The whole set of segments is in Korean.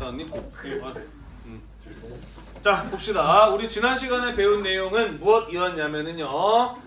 받았니? 자 봅시다. 우리 지난 시간에 배운 내용은 무엇이었냐면은요.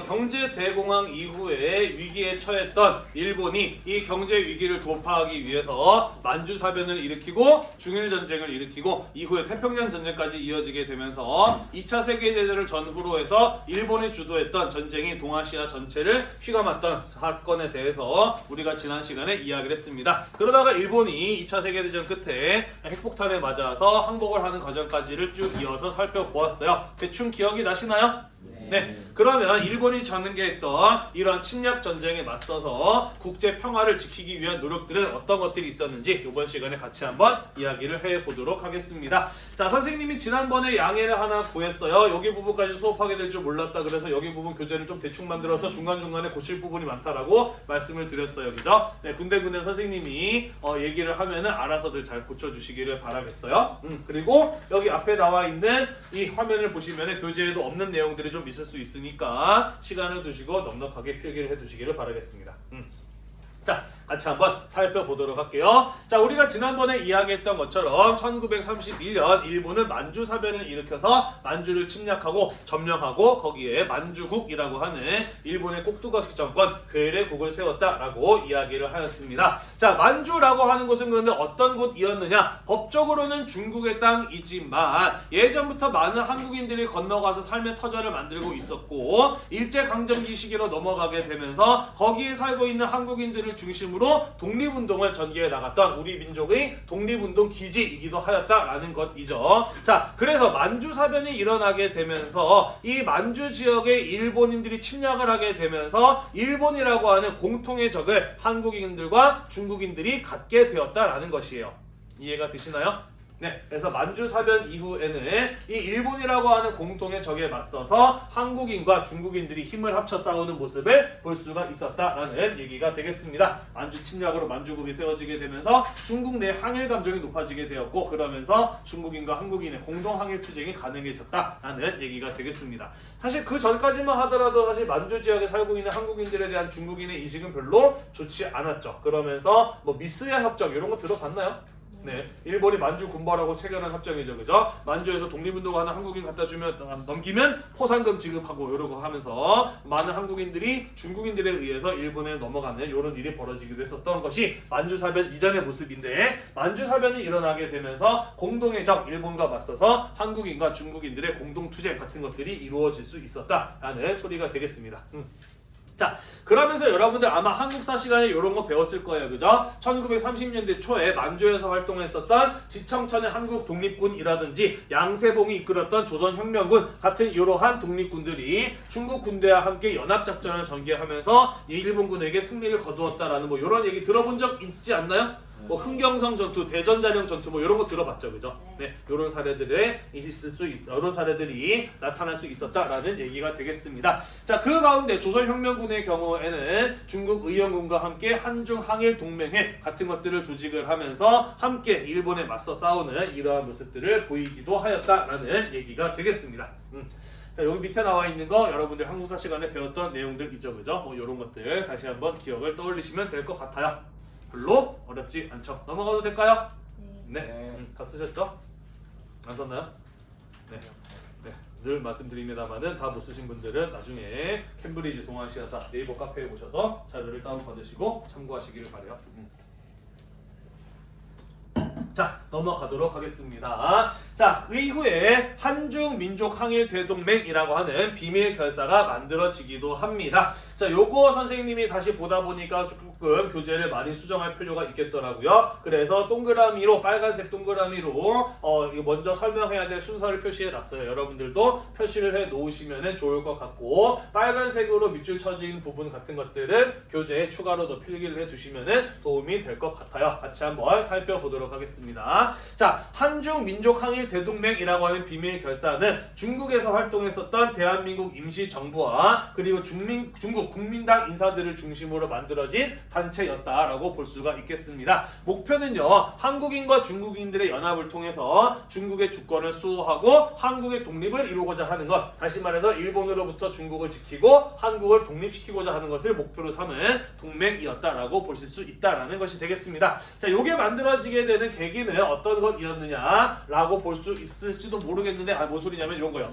경제대공황 이후에 위기에 처했던 일본이 이 경제 위기를 돌파하기 위해서 만주사변을 일으키고 중일전쟁을 일으키고 이후에 태평양 전쟁까지 이어지게 되면서 2차 세계대전을 전후로 해서 일본이 주도했던 전쟁이 동아시아 전체를 휘감았던 사건에 대해서 우리가 지난 시간에 이야기를 했습니다. 그러다가 일본이 2차 세계대전 끝에 핵폭탄에 맞아서 항복을 하는 과정까지를 쭉 이어서 살펴보았어요. 대충 기억이 나시나요? 네. 그러면 일본이 전개했던 이런 침략 전쟁에 맞서서 국제 평화를 지키기 위한 노력들은 어떤 것들이 있었는지 이번 시간에 같이 한번 이야기를 해보도록 하겠습니다. 자, 선생님이 지난번에 양해를 하나 구했어요. 여기 부분까지 수업하게 될 줄 몰랐다. 그래서 여기 부분 교재를 좀 대충 만들어서 중간중간에 고칠 부분이 많다라고 말씀을 드렸어요. 그죠? 네, 군데군데 선생님이 얘기를 하면은 알아서들 잘 고쳐주시기를 바라겠어요. 그리고 여기 앞에 나와 있는 이 화면을 보시면은 교재에도 없는 내용들이 좀 있을 수 있으니까 시간을 두시고 넉넉하게 필기를 해두시기를 바라겠습니다. 자, 같이 한번 살펴보도록 할게요. 자, 우리가 지난번에 이야기했던 것처럼 1931년 일본은 만주사변을 일으켜서 만주를 침략하고 점령하고 거기에 만주국이라고 하는 일본의 꼭두각시 정권 괴뢰국을 세웠다라고 이야기를 하였습니다. 자, 만주라고 하는 곳은 그런데 어떤 곳이었느냐? 법적으로는 중국의 땅이지만 예전부터 많은 한국인들이 건너가서 삶의 터전을 만들고 있었고 일제강점기 시기로 넘어가게 되면서 거기에 살고 있는 한국인들을 중심으로 독립운동을 전개해 나갔던 우리 민족의 독립운동 기지이기도 하였다라는 것이죠. 자, 그래서 만주사변이 일어나게 되면서 이 만주 지역의 일본인들이 침략을 하게 되면서 일본이라고 하는 공통의 적을 한국인들과 중국인들이 갖게 되었다라는 것이에요. 이해가 되시나요? 네, 그래서 만주사변 이후에는 이 일본이라고 하는 공통의 적에 맞서서 한국인과 중국인들이 힘을 합쳐 싸우는 모습을 볼 수가 있었다라는 얘기가 되겠습니다. 만주 침략으로 만주국이 세워지게 되면서 중국 내 항일 감정이 높아지게 되었고 그러면서 중국인과 한국인의 공동 항일 투쟁이 가능해졌다라는 얘기가 되겠습니다. 사실 그 전까지만 하더라도 사실 만주 지역에 살고 있는 한국인들에 대한 중국인의 인식은 별로 좋지 않았죠. 그러면서 뭐 미스야 협정 이런 거 들어봤나요? 네, 일본이 만주 군벌하고 체결한 협정이죠, 그죠? 만주에서 독립운동하는 한국인 갖다 주면 넘기면 포상금 지급하고 이러고 하면서 많은 한국인들이 중국인들에 의해서 일본에 넘어가는 이런 일이 벌어지기도 했었던 것이 만주사변 이전의 모습인데 만주사변이 일어나게 되면서 공동의 적 일본과 맞서서 한국인과 중국인들의 공동투쟁 같은 것들이 이루어질 수 있었다라는 소리가 되겠습니다. 자, 그러면서 여러분들 아마 한국사 시간에 이런 거 배웠을 거예요. 그죠? 1930년대 초에 만주에서 활동했었던 지청천의 한국 독립군이라든지 양세봉이 이끌었던 조선혁명군 같은 이러한 독립군들이 중국 군대와 함께 연합작전을 전개하면서 일본군에게 승리를 거두었다라는 뭐 이런 얘기 들어본 적 있지 않나요? 뭐 흥경성 전투, 대전자령 전투 뭐 이런 거 들어봤죠, 그죠? 네, 이런 사례들이 이런 사례들이 나타날 수 있었다라는 얘기가 되겠습니다. 자, 그 가운데 조선혁명군의 경우에는 중국 의영군과 함께 한중 항일 동맹회 같은 것들을 조직을 하면서 함께 일본에 맞서 싸우는 이러한 모습들을 보이기도 하였다라는 얘기가 되겠습니다. 자, 여기 밑에 나와 있는 거 여러분들 한국사 시간에 배웠던 내용들 있죠, 그죠? 뭐 이런 것들 다시 한번 기억을 떠올리시면 될 것 같아요. 별로 어렵지 않죠. 넘어가도 될까요? 네. 다 쓰셨죠? 안 썼나요? 네. 네. 늘 말씀드립니다만은 다 못 쓰신 분들은 나중에 캠브리지 동아시아사 네이버 카페에 오셔서 자료를 다운받으시고 참고하시기를 바라요. 자, 넘어가도록 하겠습니다. 자, 이후에 한중민족항일대동맹이라고 하는 비밀 결사가 만들어지기도 합니다. 자, 요거 선생님이 다시 보다 보니까 조금 교재를 많이 수정할 필요가 있겠더라고요. 그래서 동그라미로, 빨간색 동그라미로 이거 먼저 설명해야 될 순서를 표시해 놨어요. 여러분들도 표시를 해 놓으시면 좋을 것 같고 빨간색으로 밑줄 쳐진 부분 같은 것들은 교재에 추가로 더 필기를 해 두시면 도움이 될 것 같아요. 같이 한번 살펴보도록 하겠습니다. 자, 한중민족항일대동맹이라고 하는 비밀 결사는 중국에서 활동했었던 대한민국 임시정부와 그리고 중국 국민당 인사들을 중심으로 만들어진 단체였다라고 볼 수가 있겠습니다. 목표는요, 한국인과 중국인들의 연합을 통해서 중국의 주권을 수호하고 한국의 독립을 이루고자 하는 것, 다시 말해서 일본으로부터 중국을 지키고 한국을 독립시키고자 하는 것을 목표로 삼은 동맹이었다라고 보실 수 있다라는 것이 되겠습니다. 자, 요게 만들어지게 되는 계기 얘기는 어떤 것이었느냐라고 볼 수 있을지도 모르겠는데 뭔 소리냐면 이런 거예요.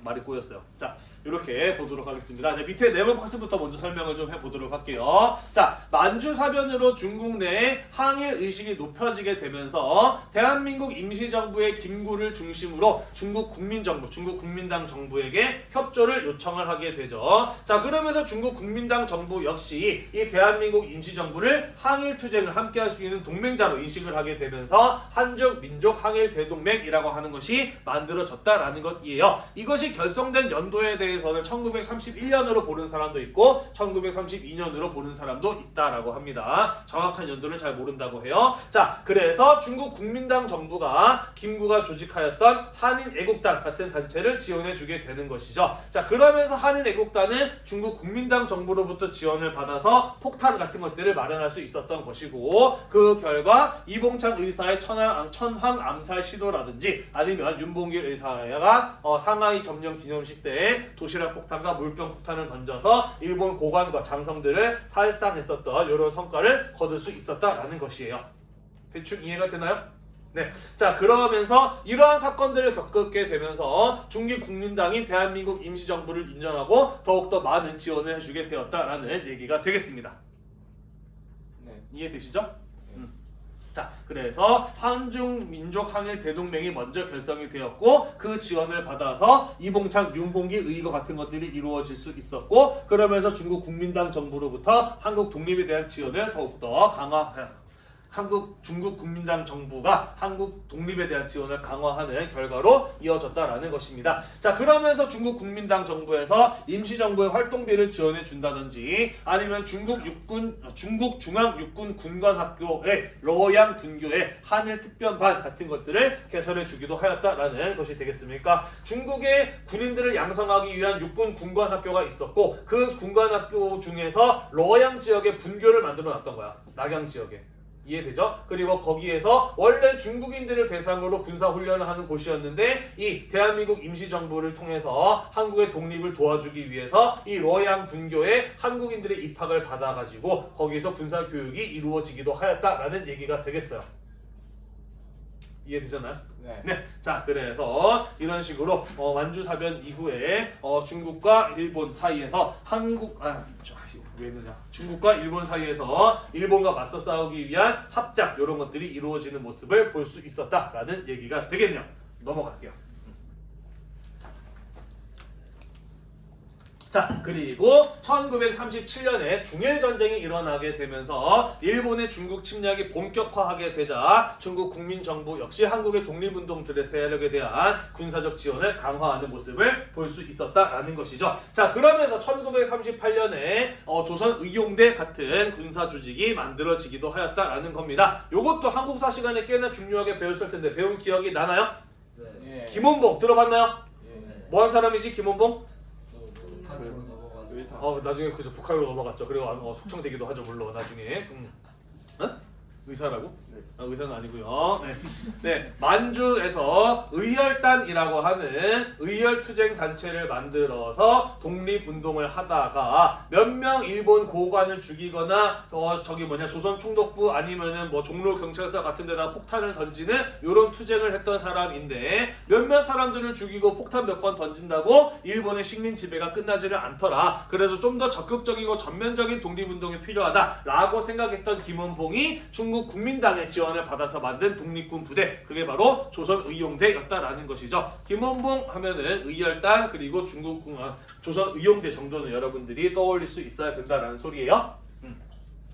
말이 꼬였어요. 자, 이렇게 보도록 하겠습니다. 자, 밑에 네번 박스부터 먼저 설명을 좀 해보도록 할게요. 자, 만주사변으로 중국 내에 항일 의식이 높여지게 되면서 대한민국 임시정부의 김구를 중심으로 중국 국민정부, 중국 국민당 정부에게 협조를 요청을 하게 되죠. 자, 그러면서 중국 국민당 정부 역시 이 대한민국 임시정부를 항일 투쟁을 함께 할 수 있는 동맹자로 인식을 하게 되면서 한중 민족 항일 대동맹이라고 하는 것이 만들어졌다라는 것이에요. 이것이 결성된 연도에 대해서는 1931년으로 보는 사람도 있고 1932년으로 보는 사람도 있다라고 합니다. 정확한 연도를 잘 모른다고 해요. 자, 그래서 중국 국민당 정부가 김구가 조직하였던 한인애국단 같은 단체를 지원해주게 되는 것이죠. 자, 그러면서 한인애국단은 중국 국민당 정부로부터 지원을 받아서 폭탄 같은 것들을 마련할 수 있었던 것이고 그 결과 이봉창 의사의 천황 암살 시도라든지 아니면 윤봉길 의사가 상하이 점령 기념식 때 도시락 폭탄과 물병 폭탄을 던져서 일본 고관과 장성들을 살상했었던 이런 성과를 거둘 수 있었다라는 것이에요. 대충 이해가 되나요? 네. 자, 그러면서 이러한 사건들을 겪게 되면서 중국 국민당이 대한민국 임시정부를 인정하고 더욱더 많은 지원을 해주게 되었다라는 얘기가 되겠습니다. 네. 이해되시죠? 자, 그래서 한중 민족 항일 대동맹이 먼저 결성이 되었고 그 지원을 받아서 이봉창, 윤봉기 의거 같은 것들이 이루어질 수 있었고 그러면서 중국 국민당 정부로부터 한국 독립에 대한 지원을 더욱더 중국 국민당 정부가 한국 독립에 대한 지원을 강화하는 결과로 이어졌다라는 것입니다. 자, 그러면서 중국 국민당 정부에서 임시정부의 활동비를 지원해 준다든지 아니면 중국 중앙육군 군관학교의 러양 분교의 한일 특별반 같은 것들을 개설해 주기도 하였다라는 것이 되겠습니까? 중국의 군인들을 양성하기 위한 육군 군관학교가 있었고 그 군관학교 중에서 러양 지역에 분교를 만들어 놨던 거야. 낙양 지역에. 이해되죠? 그리고 거기에서 원래 중국인들을 대상으로 군사훈련을 하는 곳이었는데 이 대한민국 임시정부를 통해서 한국의 독립을 도와주기 위해서 이 러양 분교에 한국인들의 입학을 받아가지고 거기서 군사교육이 이루어지기도 하였다라는 얘기가 되겠어요. 이해되잖아요? 네. 네. 자, 그래서 이런 식으로 만주사변 이후에 중국과 일본 사이에서 중국과 일본 사이에서 일본과 맞서 싸우기 위한 합작 이런 것들이 이루어지는 모습을 볼 수 있었다라는 얘기가 되겠네요. 넘어갈게요. 자, 그리고 1937년에 중일전쟁이 일어나게 되면서 일본의 중국 침략이 본격화하게 되자 중국 국민정부 역시 한국의 독립운동들의 세력에 대한 군사적 지원을 강화하는 모습을 볼 수 있었다라는 것이죠. 자, 그러면서 1938년에 조선의용대 같은 군사조직이 만들어지기도 하였다라는 겁니다. 이것도 한국사 시간에 꽤나 중요하게 배웠을 텐데 배운 기억이 나나요? 네. 김원봉 들어봤나요? 네. 뭐한 사람이지 김원봉? 나중에 그저 북한으로 넘어갔죠. 그리고 숙청되기도 하죠. 물론 나중에. 의사라고? 네. 의사는 아니고요. 네. 네, 만주에서 의열단이라고 하는 의열투쟁 단체를 만들어서 독립운동을 하다가 몇 명 일본 고관을 죽이거나 조선 총독부 아니면은 종로 경찰서 같은 데다 폭탄을 던지는 이런 투쟁을 했던 사람인데 몇몇 사람들을 죽이고 폭탄 몇 번 던진다고 일본의 식민 지배가 끝나지를 않더라. 그래서 좀 더 적극적이고 전면적인 독립운동이 필요하다라고 생각했던 김원봉이 중국 국민당의 지원을 받아서 만든 독립군 부대, 그게 바로 조선의용대였다라는 것이죠. 김원봉 하면은 의열단 그리고 조선의용대 정도는 여러분들이 떠올릴 수 있어야 된다라는 소리예요.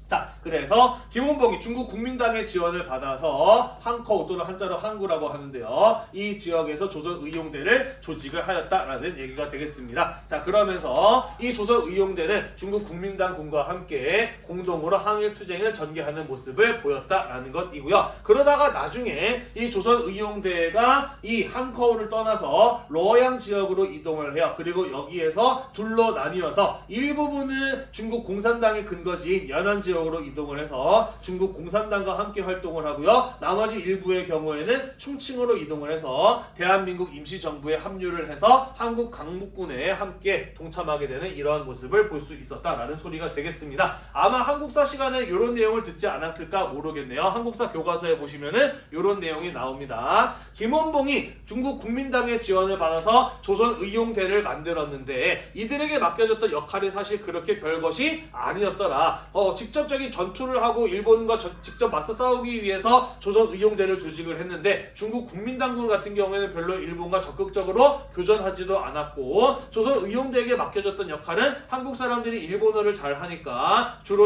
자, 그래서 김원봉이 중국 국민당의 지원을 받아서 항커 또는 한자로 항구라고 하는데요. 이 지역에서 조선의용대를 조직을 하였다라는 얘기가 되겠습니다. 자, 그러면서 이 조선의용대는 중국 국민당군과 함께 공동으로 항일투쟁을 전개하는 모습을 보였다라는 것이고요. 그러다가 나중에 이 조선의용대가 이 항커우를 떠나서 러양 지역으로 이동을 해요. 그리고 여기에서 둘로 나뉘어서 일부분은 중국 공산당의 근거지인 연안 지역으로 이동을 해서 중국 공산당과 함께 활동을 하고요. 나머지 일부의 경우에는 충칭으로 이동을 해서 대한민국 임시정부에 합류를 해서 한국 강목군에 함께 동참하게 되는 이러한 모습을 볼 수 있었다라는 소리가 되겠습니다. 아마 한국사 시간에 이런 내용을 듣지 않았을까 모르겠네요. 한국사 교과서에 보시면은 이런 내용이 나옵니다. 김원봉이 중국 국민당의 지원을 받아서 조선의용대를 만들었는데 이들에게 맡겨졌던 역할이 사실 그렇게 별것이 아니었더라. 직접적인 전투를 하고 일본과 직접 맞서 싸우기 위해서 조선의용대를 조직을 했는데 중국 국민당군 같은 경우에는 별로 일본과 적극적으로 교전하지도 않았고 조선의용대에게 맡겨졌던 역할은 한국 사람들이 일본어를 잘 하니까 주로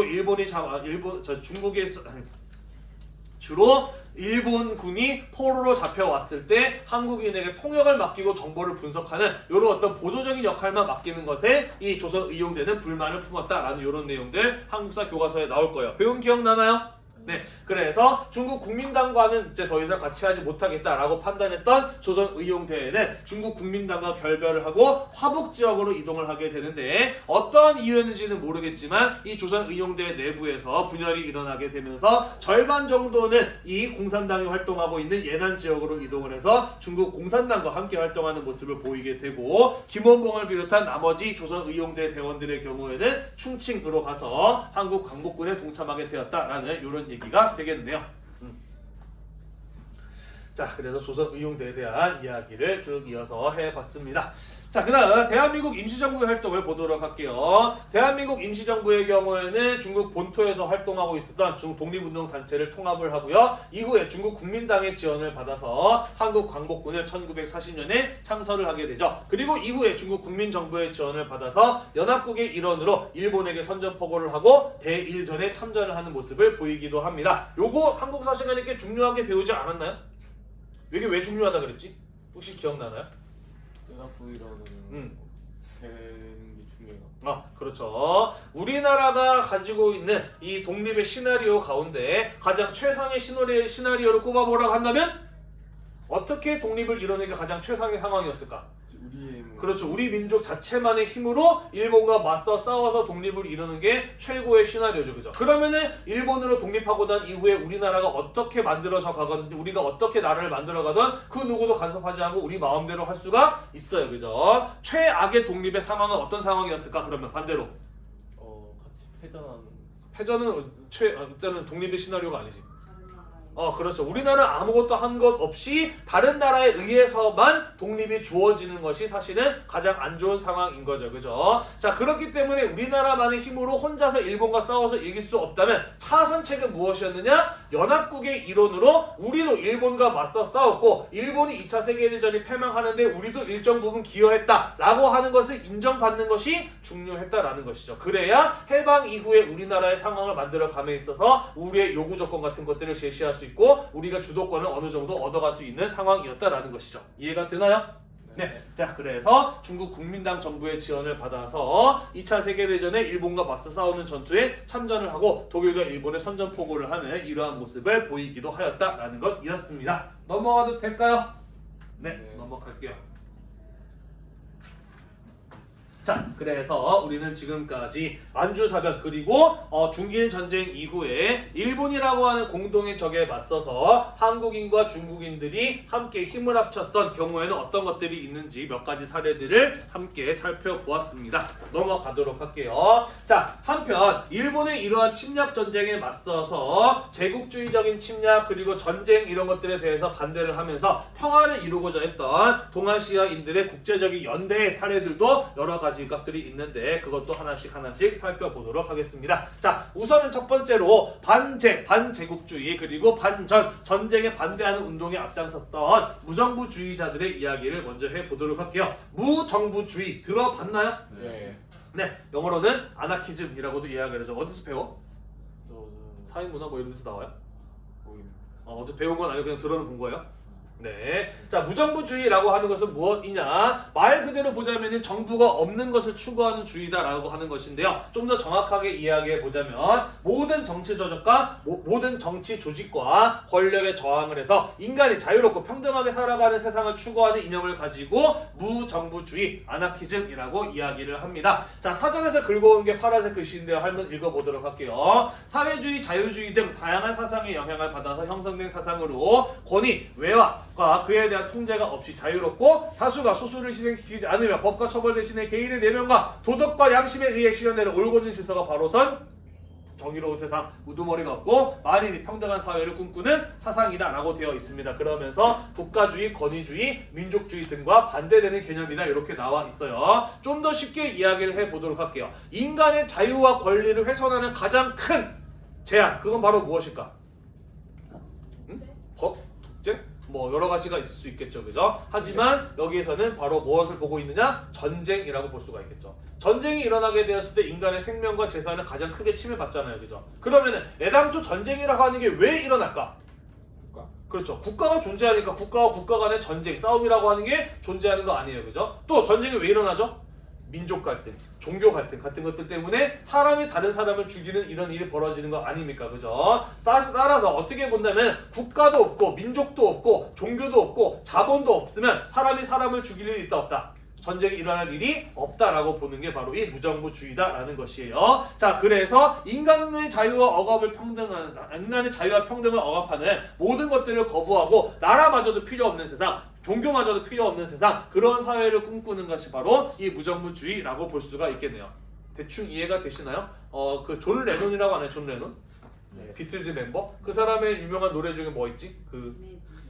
주로 일본군이 포로로 잡혀왔을 때 한국인에게 통역을 맡기고 정보를 분석하는 이런 어떤 보조적인 역할만 맡기는 것에 이 조선의용대는 불만을 품었다라는 이런 내용들 한국사 교과서에 나올 거예요. 배운 기억나나요? 네, 그래서 중국 국민당과는 이제 더 이상 같이 하지 못하겠다라고 판단했던 조선의용대에는 중국 국민당과 결별을 하고 화북 지역으로 이동을 하게 되는데 어떠한 이유였는지는 모르겠지만 이 조선의용대 내부에서 분열이 일어나게 되면서 절반 정도는 이 공산당이 활동하고 있는 예난 지역으로 이동을 해서 중국 공산당과 함께 활동하는 모습을 보이게 되고 김원봉을 비롯한 나머지 조선의용대 대원들의 경우에는 충칭으로 가서 한국 강복군에 동참하게 되었다라는 이런 얘기가 되겠네요. 자, 그래서 조선의용대에 대한 이야기를 쭉 이어서 해봤습니다. 자, 그 다음 대한민국 임시정부의 활동을 보도록 할게요. 대한민국 임시정부의 경우에는 중국 본토에서 활동하고 있었던 중국 독립운동단체를 통합을 하고요. 이후에 중국 국민당의 지원을 받아서 한국 광복군을 1940년에 창설을 하게 되죠. 그리고 이후에 중국 국민정부의 지원을 받아서 연합국의 일원으로 일본에게 선전포고를 하고 대일전에 참전을 하는 모습을 보이기도 합니다. 요거 한국사 시간에 꽤 중요하게 배우지 않았나요? 이게 왜 중요하다 그랬지? 혹시 기억나나요? 연합국이라는 되는 게 중요해요. 그렇죠. 우리나라가 가지고 있는 이 독립의 시나리오 가운데 가장 최상의 시나리오를 꼽아보라고 한다면 어떻게 독립을 이뤄내기가 가장 최상의 상황이었을까? 그렇죠. 우리 민족 자체만의 힘으로 일본과 맞서 싸워서 독립을 이루는 게 최고의 시나리오죠. 그죠? 그러면은 일본으로 독립하고 난 이후에 우리나라가 어떻게 만들어져 가건 우리가 어떻게 나라를 만들어 가던 그 누구도 간섭하지 않고 우리 마음대로 할 수가 있어요. 그죠? 최악의 독립의 상황은 어떤 상황이었을까? 그러면 반대로 같이 패전하는. 패전은 일단은 독립의 시나리오가 아니지. 그렇죠. 우리나라는 아무것도 한 것 없이 다른 나라에 의해서만 독립이 주어지는 것이 사실은 가장 안 좋은 상황인 거죠. 그죠? 자, 그렇기 때문에 우리나라만의 힘으로 혼자서 일본과 싸워서 이길 수 없다면 차선책은 무엇이었느냐? 연합국의 일원으로 우리도 일본과 맞서 싸웠고 일본이 2차 세계대전이 패망하는데 우리도 일정 부분 기여했다라고 하는 것을 인정받는 것이 중요했다라는 것이죠. 그래야 해방 이후에 우리나라의 상황을 만들어감에 있어서 우리의 요구 조건 같은 것들을 제시할 수 있고 우리가 주도권을 어느 정도 얻어갈 수 있는 상황이었다라는 것이죠. 이해가 되나요? 네. 자, 그래서 중국 국민당 정부의 지원을 받아서 2차 세계대전에 일본과 맞서 싸우는 전투에 참전을 하고 독일과 일본에 선전포고를 하는 이러한 모습을 보이기도 하였다라는 것이었습니다. 넘어가도 될까요? 네. 넘어갈게요. 자, 그래서 우리는 지금까지 만주사변 그리고 중일 전쟁 이후에 일본이라고 하는 공동의 적에 맞서서 한국인과 중국인들이 함께 힘을 합쳤던 경우에는 어떤 것들이 있는지 몇 가지 사례들을 함께 살펴보았습니다. 넘어가도록 할게요. 자, 한편 일본의 이러한 침략 전쟁에 맞서서 제국주의적인 침략 그리고 전쟁 이런 것들에 대해서 반대를 하면서 평화를 이루고자 했던 동아시아인들의 국제적인 연대의 사례들도 여러 가지 것들이 있는데 그것도 하나씩 살펴보도록 하겠습니다. 자, 우선은 첫 번째로 반제국주의 그리고 전쟁에 반대하는 운동에 앞장섰던 무정부주의자들의 이야기를 먼저 해보도록 할게요. 무정부주의 들어봤나요? 네, 영어로는 아나키즘이라고도 이야기를 하죠. 어디서 배워? 사회문화 뭐 이런 데서 나와요? 어디 배운 건 아니고 그냥 들어는 본 거예요? 네. 자, 무정부주의라고 하는 것은 무엇이냐? 말 그대로 보자면 정부가 없는 것을 추구하는 주의다라고 하는 것인데요. 좀 더 정확하게 이야기해 보자면 모든 정치 조직과 모든 정치 조직과 권력에 저항을 해서 인간이 자유롭고 평등하게 살아가는 세상을 추구하는 이념을 가지고 무정부주의, 아나키즘이라고 이야기를 합니다. 자, 사전에서 긁어온 게 파란색 글씨인데요. 한번 읽어보도록 할게요. 사회주의, 자유주의 등 다양한 사상의 영향을 받아서 형성된 사상으로 권위, 외화과 그에 대한 통제가 없이 자유롭고 다수가 소수를 희생시키지 않으며 법과 처벌 대신에 개인의 내면과 도덕과 양심에 의해 실현되는 올곧은 질서가 바로선 정의로운 세상, 우두머리가 없고 만인이 평등한 사회를 꿈꾸는 사상이다 라고 되어 있습니다. 그러면서 국가주의, 권위주의, 민족주의 등과 반대되는 개념이다 이렇게 나와 있어요. 좀 더 쉽게 이야기를 해보도록 할게요. 인간의 자유와 권리를 훼손하는 가장 큰 제한, 그건 바로 무엇일까? 응? 법? 독재? 뭐 여러 가지가 있을 수 있겠죠, 그죠? 하지만 여기에서는 바로 무엇을 보고 있느냐? 전쟁이라고 볼 수가 있겠죠. 전쟁이 일어나게 되었을 때 인간의 생명과 재산을 가장 크게 침해받잖아요, 그죠? 그러면은 애당초 전쟁이라고 하는 게 왜 일어날까? 국가. 그렇죠. 국가가 존재하니까 국가와 국가 간의 전쟁, 싸움이라고 하는 게 존재하는 거 아니에요, 그죠? 또 전쟁이 왜 일어나죠? 민족 갈등, 종교 갈등 같은 것들 때문에 사람이 다른 사람을 죽이는 이런 일이 벌어지는 거 아닙니까? 그죠? 따라서 어떻게 본다면 국가도 없고 민족도 없고 종교도 없고 자본도 없으면 사람이 사람을 죽일 일이 있다 없다? 전쟁이 일어날 일이 없다라고 보는 게 바로 이 무정부주의다라는 것이에요. 자, 그래서 인간의 자유와 평등을 억압하는 모든 것들을 거부하고 나라마저도 필요 없는 세상, 종교마저도 필요 없는 세상, 그런 사회를 꿈꾸는 것이 바로 이 무정부주의라고 볼 수가 있겠네요. 대충 이해가 되시나요? 그 존 레논이라고 하나요? 존 레논? 네, 비틀즈 멤버? 그 사람의 유명한 노래 중에 뭐 있지?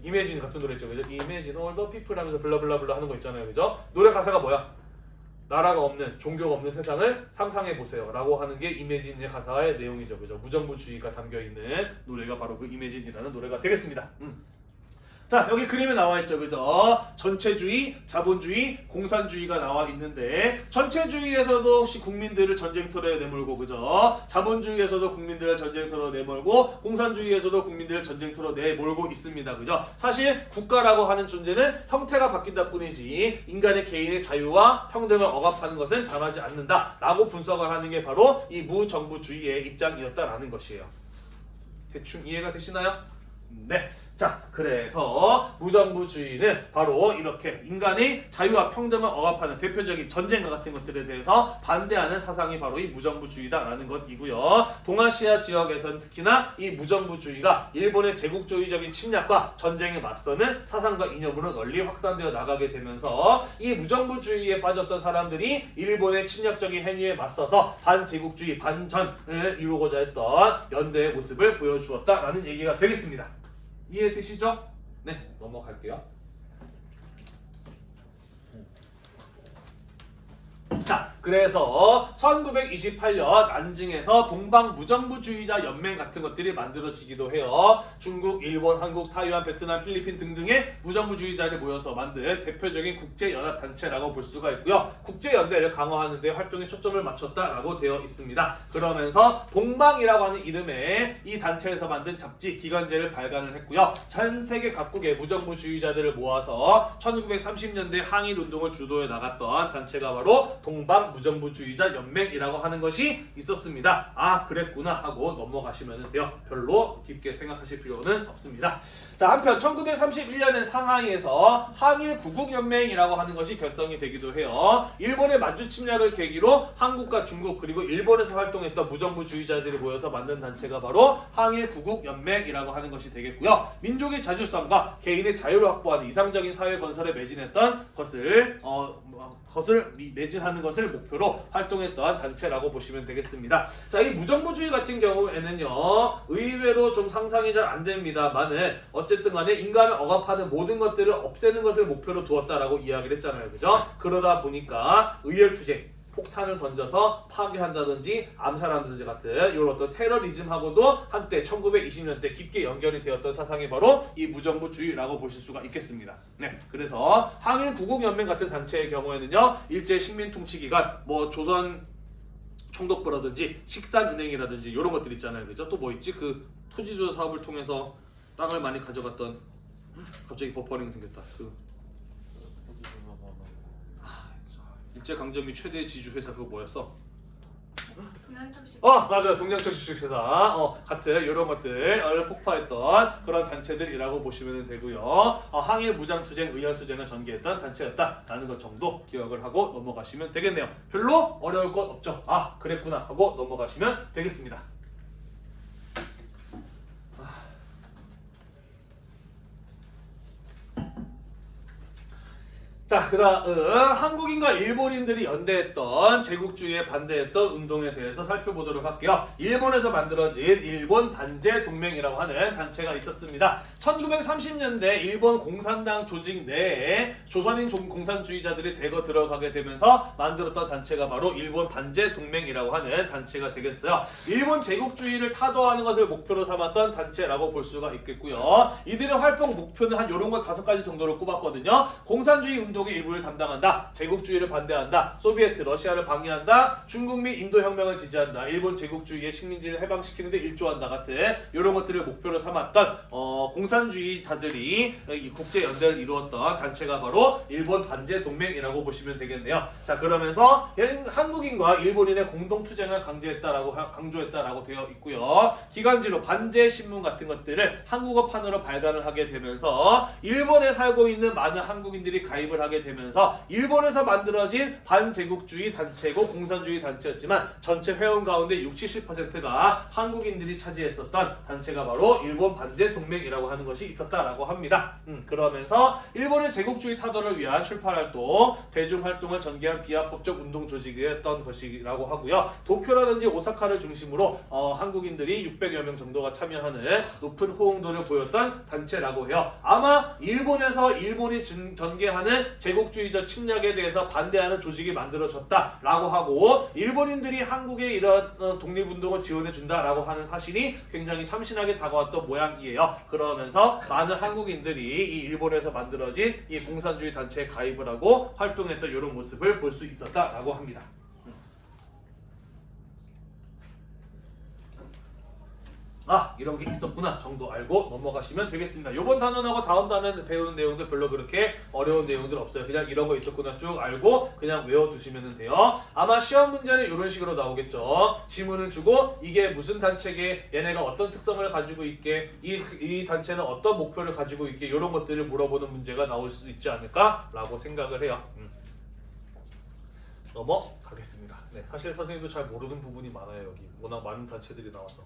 이매진 같은 노래 있죠, 그죠? 이매진 all the people 하면서 블라블라블라 하는 거 있잖아요, 그죠? 노래 가사가 뭐야? 나라가 없는, 종교가 없는 세상을 상상해 보세요 라고 하는 게 이매진의 가사의 내용이죠, 그죠? 무정부주의가 담겨있는 노래가 바로 그 이매진이라는 노래가 되겠습니다. 자, 여기 그림에 나와 있죠, 그죠? 전체주의, 자본주의, 공산주의가 나와 있는데 전체주의에서도 혹시 국민들을 전쟁터에 내몰고, 그죠? 자본주의에서도 국민들을 전쟁터로 내몰고 공산주의에서도 국민들을 전쟁터로 내몰고 있습니다, 그죠? 사실 국가라고 하는 존재는 형태가 바뀐다 뿐이지 인간의 개인의 자유와 평등을 억압하는 것은 변하지 않는다 라고 분석을 하는 게 바로 이 무정부주의의 입장이었다라는 것이에요. 대충 이해가 되시나요? 네. 자, 그래서 무정부주의는 바로 이렇게 인간의 자유와 평등을 억압하는 대표적인 전쟁과 같은 것들에 대해서 반대하는 사상이 바로 이 무정부주의다라는 것이고요. 동아시아 지역에서는 특히나 이 무정부주의가 일본의 제국주의적인 침략과 전쟁에 맞서는 사상과 이념으로 널리 확산되어 나가게 되면서 이 무정부주의에 빠졌던 사람들이 일본의 침략적인 행위에 맞서서 반제국주의, 반전을 이루고자 했던 연대의 모습을 보여주었다라는 얘기가 되겠습니다. 이해되시죠? 네, 넘어갈게요. 자, 그래서 1928년 난징에서 동방무정부주의자 연맹 같은 것들이 만들어지기도 해요. 중국, 일본, 한국, 타이완, 베트남, 필리핀 등등의 무정부주의자를 모여서 만든 대표적인 국제연합단체라고 볼 수가 있고요. 국제연대를 강화하는 데 활동에 초점을 맞췄다라고 되어 있습니다. 그러면서 동방이라고 하는 이름의 이 단체에서 만든 잡지, 기관지를 발간을 했고요. 전 세계 각국의 무정부주의자들을 모아서 1930년대 항일운동을 주도해 나갔던 단체가 바로 동방무정부주의자 연맹이라고 하는 것이 있었습니다. 아, 그랬구나 하고 넘어가시면 돼요. 별로 깊게 생각하실 필요는 없습니다. 자, 한편 1931년엔 상하이에서 항일 구국연맹이라고 하는 것이 결성이 되기도 해요. 일본의 만주 침략을 계기로 한국과 중국 그리고 일본에서 활동했던 무정부주의자들이 모여서 만든 단체가 바로 항일 구국연맹이라고 하는 것이 되겠고요. 민족의 자주성과 개인의 자유를 확보하는 이상적인 사회 건설에 매진했던 것을 매진하는 것을 목표로 활동했던 단체라고 보시면 되겠습니다. 자, 이 무정부주의 같은 경우에는요, 의외로 좀 상상이 잘 안 됩니다만은 어쨌든 간에 인간을 억압하는 모든 것들을 없애는 것을 목표로 두었다라고 이야기를 했잖아요, 그죠? 그러다 보니까 의열투쟁, 폭탄을 던져서 파괴한다든지 암살한다든지 같은 이런 어떤 테러리즘하고도 한때 1920년대 깊게 연결이 되었던 사상이 바로 이 무정부주의라고 보실 수가 있겠습니다. 네, 그래서 항일구국연맹 같은 단체의 경우에는요, 일제 식민통치기간 뭐 조선 총독부라든지 식산은행이라든지 이런 것들 있잖아요, 그죠? 또 뭐 있지? 그 토지조사 사업을 통해서 땅을 많이 가져갔던, 갑자기 버퍼링 생겼다. 일제강점기 최대 지주회사 그거 뭐였어? 동양척식. 맞아요. 동양적 주식회사 같은 이런 것들을 폭파했던 그런 단체들이라고 보시면 되고요. 항일 무장투쟁, 의열투쟁을 전개했던 단체였다라는 것 정도 기억을 하고 넘어가시면 되겠네요. 별로 어려울 것 없죠. 그랬구나 하고 넘어가시면 되겠습니다. 자, 그다음 한국인과 일본인들이 연대했던 제국주의에 반대했던 운동에 대해서 살펴보도록 할게요. 일본에서 만들어진 일본 반제 동맹이라고 하는 단체가 있었습니다. 1930년대 일본 공산당 조직 내에 조선인 공산주의자들이 대거 들어가게 되면서 만들었던 단체가 바로 일본 반제 동맹이라고 하는 단체가 되겠어요. 일본 제국주의를 타도하는 것을 목표로 삼았던 단체라고 볼 수가 있겠고요. 이들의 활동 목표는 한 이런 것 5가지 정도로 꼽았거든요. 공산주의 운동의 일부를 담당한다. 제국주의를 반대한다. 소비에트, 러시아를 방해한다. 중국 및 인도 혁명을 지지한다. 일본 제국주의의 식민지를 해방시키는 데 일조한다 같은 이런 것들을 목표로 삼았던 공산주의자들이 국제 연대를 이루었던 단체가 바로 일본 반제 동맹이라고 보시면 되겠네요. 자, 그러면서 한국인과 일본인의 공동 투쟁을 강조했다라고 되어 있고요. 기간지로 반제 신문 같은 것들을 한국어판으로 발간을 하게 되면서 일본에 살고 있는 많은 한국인들이 가입을 하게 되면서 일본에서 만들어진 반제국주의 단체고 공산주의 단체였지만 전체 회원 가운데 60~70%가 한국인들이 차지했었던 단체가 바로 일본 반제 동맹이라고 하는 것이 있었다라고 합니다. 그러면서 일본의 제국주의 타도를 위한 출판활동, 대중활동을 전개한 비합법적 운동 조직이었던 것이라고 하고요. 도쿄라든지 오사카를 중심으로 한국인들이 600여 명 정도가 참여하는 높은 호응도를 보였던 단체라고 해요. 아마 일본에서 일본이 전개하는 제국주의적 침략에 대해서 반대하는 조직이 만들어졌다라고 하고 일본인들이 한국의 이런 독립운동을 지원해준다라고 하는 사실이 굉장히 참신하게 다가왔던 모양이에요. 그러면서 많은 한국인들이 이 일본에서 만들어진 이 공산주의 단체에 가입을 하고 활동했던 이런 모습을 볼 수 있었다라고 합니다. 이런 게 있었구나 정도 알고 넘어가시면 되겠습니다. 이번 단원하고 다음 단원 배우는 내용도 별로 그렇게 어려운 내용들 없어요. 그냥 이런 거 있었구나 쭉 알고 그냥 외워두시면 돼요. 아마 시험 문제는 이런 식으로 나오겠죠. 지문을 주고 이게 무슨 단체게, 얘네가 어떤 특성을 가지고 있게, 이 단체는 어떤 목표를 가지고 있게, 이런 것들을 물어보는 문제가 나올 수 있지 않을까라고 생각을 해요. 넘어가겠습니다. 네, 사실 선생님도 잘 모르는 부분이 많아요. 여기 워낙 많은 단체들이 나와서.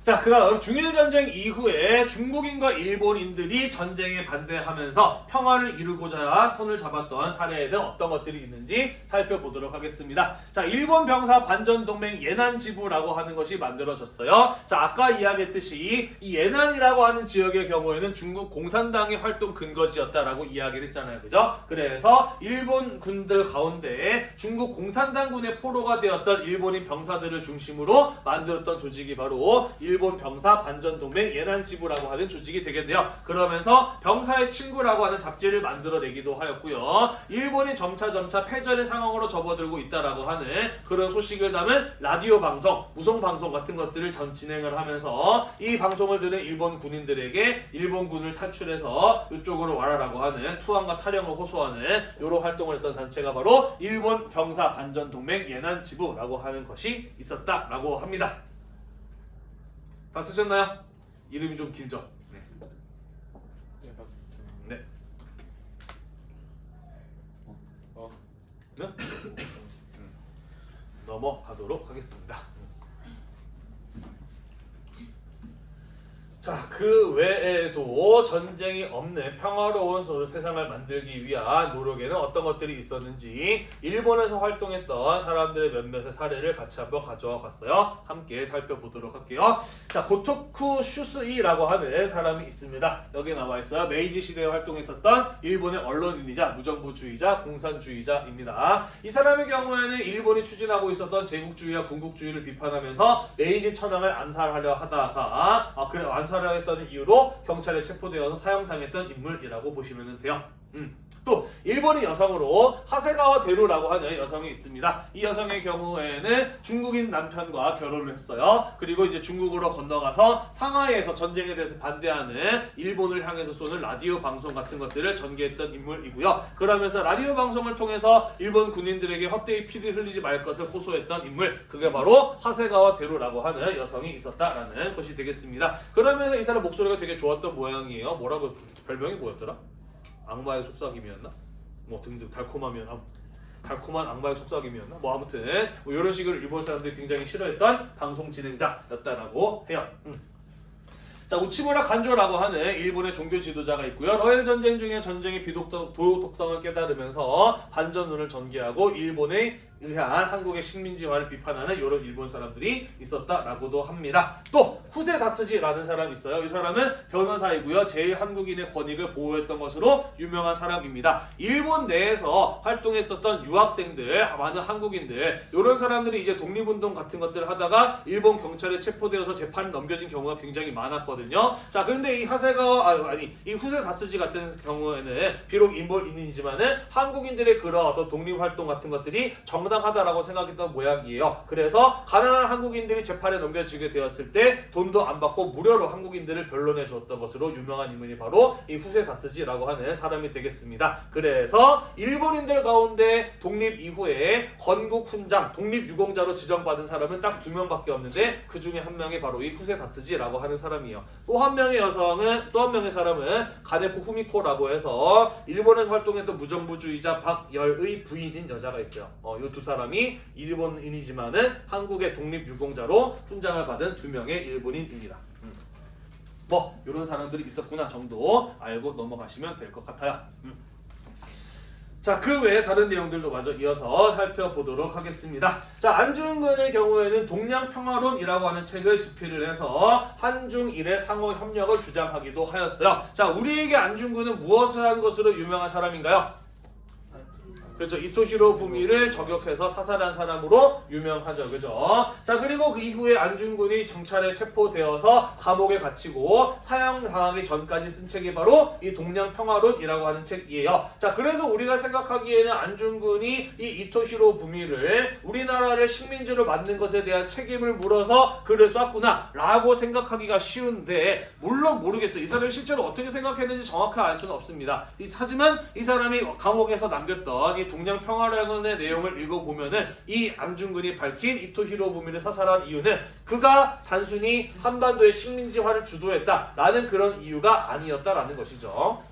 자, 그 다음 중일전쟁 이후에 중국인과 일본인들이 전쟁에 반대하면서 평화를 이루고자 손을 잡았던 사례에는 어떤 것들이 있는지 살펴보도록 하겠습니다. 자, 일본 병사 반전동맹 예난지부라고 하는 것이 만들어졌어요. 자, 아까 이야기했듯이 이 예난이라고 하는 지역의 경우에는 중국 공산당의 활동 근거지였다라고 이야기를 했잖아요. 그죠? 그래서 일본 군들 가운데 중국 공산당군의 포로가 되었던 일본인 병사들을 중심으로 만들었던 조직이 바로 일본 병사 반전동맹 예난지부라고 하는 조직이 되겠네요. 그러면서 병사의 친구라고 하는 잡지를 만들어내기도 하였고요. 일본이 점차 패전의 상황으로 접어들고 있다라고 하는 그런 소식을 담은 라디오 방송, 무송 방송 같은 것들을 진행을 하면서 이 방송을 들은 일본 군인들에게 일본군을 탈출해서 이쪽으로 와라라고 하는 투항과 탈영을 호소하는 이런 활동을 했던 단체가 바로 일본 병사 반전동맹 예난지부라고 하는 것이 있었다라고 합니다. 다 쓰셨나요? 이름이 좀 길죠? 네. 네, 다 썼어요. 네. 네? 넘어가도록 하겠습니다. 자, 그 외에도 전쟁이 없는 평화로운 세상을 만들기 위한 노력에는 어떤 것들이 있었는지 일본에서 활동했던 사람들의 몇몇의 사례를 같이 한번 가져와 봤어요. 함께 살펴보도록 할게요. 자, 고토쿠 슈스이라고 하는 사람이 있습니다. 여기 나와 있어요. 메이지 시대에 활동했었던 일본의 언론인이자 무정부주의자, 공산주의자입니다. 이 사람의 경우에는 일본이 추진하고 있었던 제국주의와 군국주의를 비판하면서 메이지 천황을 암살하려 하다가 암살하려 했던 이유로 경찰에 체포되어서 사형당했던 인물이라고 보시면 돼요. 또 일본인 여성으로 하세가와 대로라고 하는 여성이 있습니다. 이 여성의 경우에는 중국인 남편과 결혼을 했어요. 그리고 이제 중국으로 건너가서 상하이에서 전쟁에 대해서 반대하는 일본을 향해서 쏘는 라디오 방송 같은 것들을 전개했던 인물이고요. 그러면서 라디오 방송을 통해서 일본 군인들에게 헛되이 피를 흘리지 말 것을 호소했던 인물, 그게 바로 하세가와 대로라고 하는 여성이 있었다라는 것이 되겠습니다. 그러면서 이 사람 목소리가 되게 좋았던 모양이에요. 뭐라고 별명이 뭐였더라? 악마의 속삭임이었나? 뭐 등등 달콤한 악마의 속삭임이었나? 뭐 아무튼 뭐 이런 식으로 일본 사람들이 굉장히 싫어했던 방송 진행자였다라고 해요. 자, 우치무라 간조라고 하는 일본의 종교 지도자가 있고요. 러일 전쟁 중에 전쟁의 도덕성을 깨달으면서 반전론을 전개하고 일본의 의한 한국의 식민지화를 비판하는 이런 일본 사람들이 있었다라고도 합니다. 또 후세 다스지라는 사람이 있어요. 이 사람은 변호사이고요. 제일 한국인의 권익을 보호했던 것으로 유명한 사람입니다. 일본 내에서 활동했었던 유학생들, 많은 한국인들, 이런 사람들이 이제 독립운동 같은 것들을 하다가 일본 경찰에 체포되어서 재판이 넘겨진 경우가 굉장히 많았거든요. 자, 그런데 이 이 후세 다스지 같은 경우에는 비록 인본인이지만은 한국인들의 그런 어떤 독립활동 같은 것들이 정당하다라고 생각했던 모양이에요. 그래서 가난한 한국인들이 재판에 넘겨지게 되었을 때 돈도 안 받고 무료로 한국인들을 변론해 주었던 것으로 유명한 인물이 바로 이 후세 다스지라고 하는 사람이 되겠습니다. 그래서 일본인들 가운데 독립 이후에 건국 훈장, 독립유공자로 지정받은 사람은 딱 2명밖에 없는데 그 중에 한 명이 바로 이 후세 다스지라고 하는 사람이에요. 또 한 명의 사람은 가네코 후미코라고 해서 일본에서 활동했던 무정부주의자 박열의 부인인 여자가 있어요. 이 두 사람이 일본인이지만은 한국의 독립유공자로 훈장을 받은 2명의 일본인입니다. 뭐 이런 사람들이 있었구나 정도 알고 넘어가시면 될 것 같아요. 자, 그 외에 다른 내용들도 마저 이어서 살펴보도록 하겠습니다. 자, 안중근의 경우에는 동양평화론이라고 하는 책을 집필을 해서 한중일의 상호 협력을 주장하기도 하였어요. 자, 우리에게 안중근은 무엇을 한 것으로 유명한 사람인가요? 그렇죠. 이토시로 부미를 저격해서 사살한 사람으로 유명하죠. 그죠? 자, 그리고 그 이후에 안중근이 경찰에 체포되어서 감옥에 갇히고 사형당하기 전까지 쓴 책이 바로 이 동양평화론이라고 하는 책이에요. 자, 그래서 우리가 생각하기에는 안중근이 이 이토시로 부미를 우리나라를 식민지로 만든 것에 대한 책임을 물어서 글을 썼구나 라고 생각하기가 쉬운데, 물론 모르겠어요. 이 사람이 실제로 어떻게 생각했는지 정확하게 알 수는 없습니다. 하지만 이 사람이 감옥에서 남겼던 이 동양평화론의 내용을 읽어보면은 이 안중근이 밝힌 이토시로 부미를 사살한 이유는 그가 단순히 한반도의 식민지화를 주도했다라는 그런 이유가 아니었다라는 것이죠.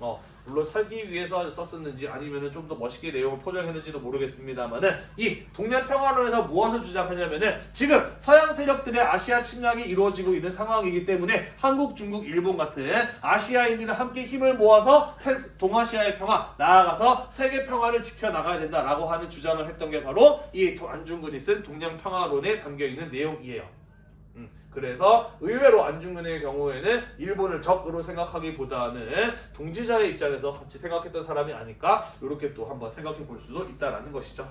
물론 살기 위해서 썼었는지 아니면은 좀 더 멋있게 내용을 포장했는지도 모르겠습니다만은 이 동양평화론에서 무엇을 주장하냐면은 지금 서양 세력들의 아시아 침략이 이루어지고 있는 상황이기 때문에 한국, 중국, 일본 같은 아시아인들이 함께 힘을 모아서 동아시아의 평화, 나아가서 세계 평화를 지켜나가야 된다라고 하는 주장을 했던 게 바로 이 안중근이 쓴 동양평화론에 담겨있는 내용이에요. 그래서 의외로 안중근의 경우에는 일본을 적으로 생각하기보다는 동지자의 입장에서 같이 생각했던 사람이 아닐까, 이렇게 또 한번 생각해 볼 수도 있다라는 것이죠.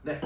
네.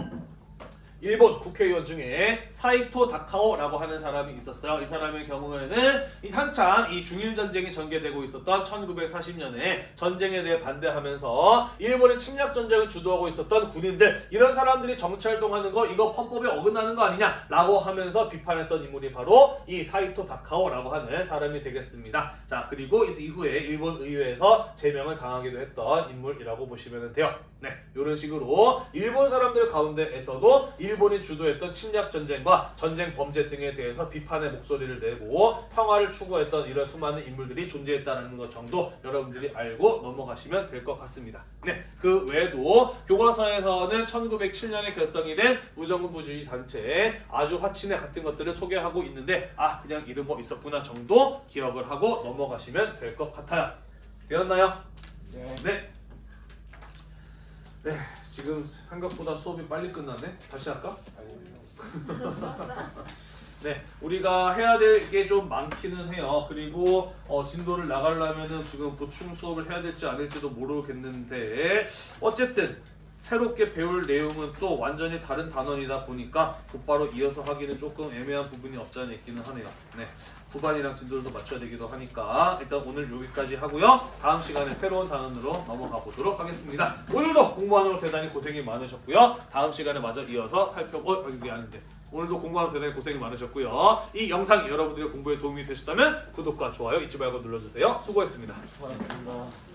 일본 국회의원 중에 사이토 다카오라고 하는 사람이 있었어요. 이 사람의 경우에는 한창 이 중일전쟁이 전개되고 있었던 1940년에 전쟁에 대해 반대하면서 일본의 침략 전쟁을 주도하고 있었던 군인들, 이런 사람들이 정치활동하는 거 이거 헌법에 어긋나는 거 아니냐라고 하면서 비판했던 인물이 바로 이 사이토 다카오라고 하는 사람이 되겠습니다. 자, 그리고 이후에 일본 의회에서 제명을 당하기도 했던 인물이라고 보시면 돼요. 네, 이런 식으로 일본 사람들 가운데에서도 일본이 주도했던 침략 전쟁과 전쟁 범죄 등에 대해서 비판의 목소리를 내고 평화를 추구했던 이런 수많은 인물들이 존재했다는 것 정도 여러분들이 알고 넘어가시면 될 것 같습니다. 네, 그 외에도 교과서에서는 1907년에 결성이 된 무정부주의 단체 아주 화친회 같은 것들을 소개하고 있는데 그냥 이름 뭐 있었구나 정도 기억을 하고 넘어가시면 될 것 같아요. 되었나요? 네. 네, 지금 생각보다 수업이 빨리 끝났네. 다시 할까? 네, 우리가 해야 될 게 좀 많기는 해요. 그리고 진도를 나가려면은 지금 보충 수업을 해야 될지 안 될지도 모르겠는데 어쨌든 새롭게 배울 내용은 또 완전히 다른 단원이다 보니까 곧바로 이어서 하기는 조금 애매한 부분이 없지 않아 있기는 하네요. 네, 구반이랑 진도도 맞춰야 되기도 하니까 일단 오늘 여기까지 하고요. 다음 시간에 새로운 단원으로 넘어가 보도록 하겠습니다. 오늘도 공부하느라 대단히 고생이 많으셨고요. 다음 시간에 마저 이어서 이게 아닌데 오늘도 공부하느라 대단히 고생이 많으셨고요. 이 영상이 여러분들의 공부에 도움이 되셨다면 구독과 좋아요 잊지 말고 눌러주세요. 수고했습니다. 수고하셨습니다.